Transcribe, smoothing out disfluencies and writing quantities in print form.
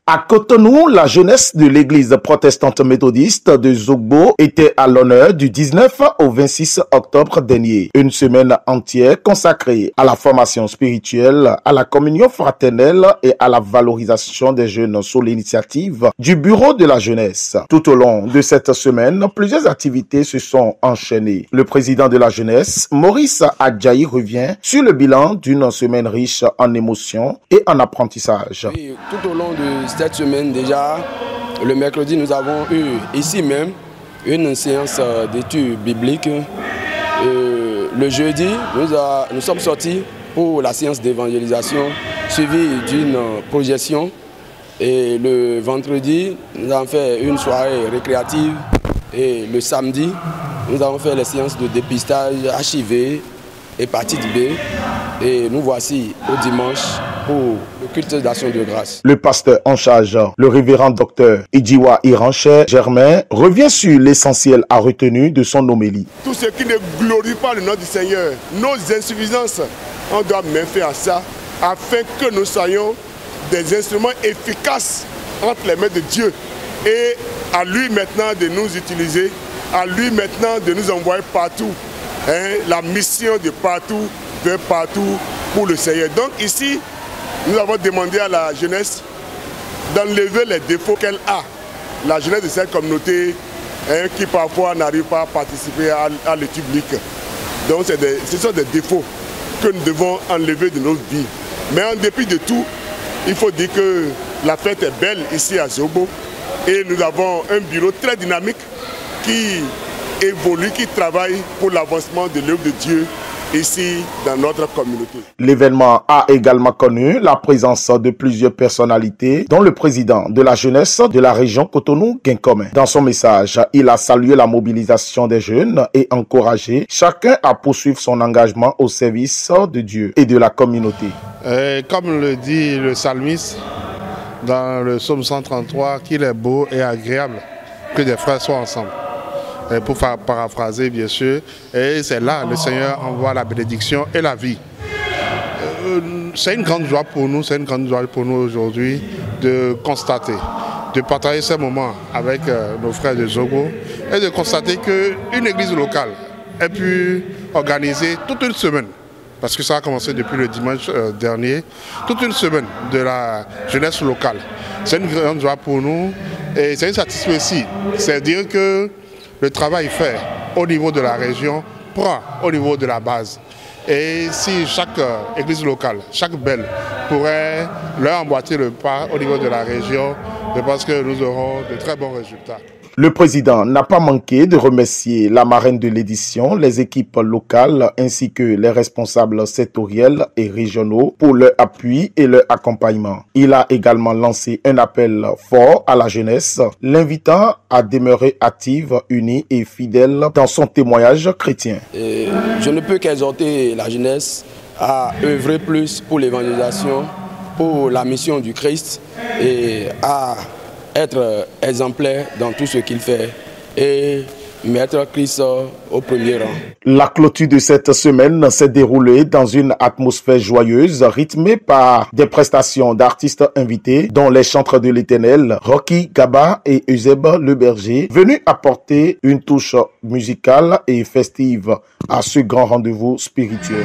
À Cotonou, la jeunesse de l'église protestante méthodiste de Zogbo était à l'honneur du 19 au 26 octobre dernier. Une semaine entière consacrée à la formation spirituelle, à la communion fraternelle et à la valorisation des jeunes sous l'initiative du Bureau de la jeunesse. Tout au long de cette semaine, plusieurs activités se sont enchaînées. Le président de la jeunesse, Maurice Adjaï, revient sur le bilan d'une semaine riche en émotions et en apprentissage. Oui, tout au long de cette semaine déjà, le mercredi, nous avons eu ici même une séance d'études bibliques. Le jeudi, nous sommes sortis pour la séance d'évangélisation suivie d'une projection. Et le vendredi, nous avons fait une soirée récréative. Et le samedi, nous avons fait les séances de dépistage HIV, hépatite B. Et nous voici au dimanche pour le culte d'action de grâce. Le pasteur en charge, le révérend docteur Idjiwa Iranche Germain, revient sur l'essentiel à retenir de son homélie. Tout ce qui ne glorifie pas le nom du Seigneur, nos insuffisances, on doit mettre fin à ça, afin que nous soyons des instruments efficaces entre les mains de Dieu. Et à lui maintenant de nous utiliser, à lui maintenant de nous envoyer partout. La mission de partout, vers partout pour le Seigneur. Donc ici, nous avons demandé à la jeunesse d'enlever les défauts qu'elle a. La jeunesse de cette communauté qui parfois n'arrive pas à participer à l'étude biblique. Donc ce sont des défauts que nous devons enlever de nos vies. Mais en dépit de tout, il faut dire que la fête est belle ici à Zogbo. Et nous avons un bureau très dynamique qui évolue, qui travaille pour l'avancement de l'œuvre de Dieu ici dans notre communauté. L'événement a également connu la présence de plusieurs personnalités, dont le président de la jeunesse de la région Cotonou-Guinkomé. Dans son message, il a salué la mobilisation des jeunes et encouragé chacun à poursuivre son engagement au service de Dieu et de la communauté. Comme le dit le psalmiste dans le psaume 133, qu'il est beau et agréable que des frères soient ensemble. Pour paraphraser bien sûr, et c'est là le Seigneur envoie la bénédiction et la vie. C'est une grande joie pour nous, aujourd'hui de constater, de partager ces moments avec nos frères de Zogbo et de constater qu'une église locale ait pu organiser toute une semaine, parce que ça a commencé depuis le dimanche dernier, toute une semaine de la jeunesse locale. C'est une grande joie pour nous et c'est une satisfaction aussi, c'est-à-dire que le travail fait au niveau de la région prend au niveau de la base. Et si chaque église locale, chaque belle pourrait leur emboîter le pas au niveau de la région, je pense que nous aurons de très bons résultats. Le président n'a pas manqué de remercier la marraine de l'édition, les équipes locales ainsi que les responsables sectoriels et régionaux pour leur appui et leur accompagnement. Il a également lancé un appel fort à la jeunesse, l'invitant à demeurer active, unie et fidèle dans son témoignage chrétien. Je ne peux qu'exhorter la jeunesse à œuvrer plus pour l'évangélisation, pour la mission du Christ et à être exemplaire dans tout ce qu'il fait et mettre Christ au premier rang. La clôture de cette semaine s'est déroulée dans une atmosphère joyeuse, rythmée par des prestations d'artistes invités, dont les chantres de l'Éternel, Rocky Gaba et Euseb Le Berger, venus apporter une touche musicale et festive à ce grand rendez-vous spirituel.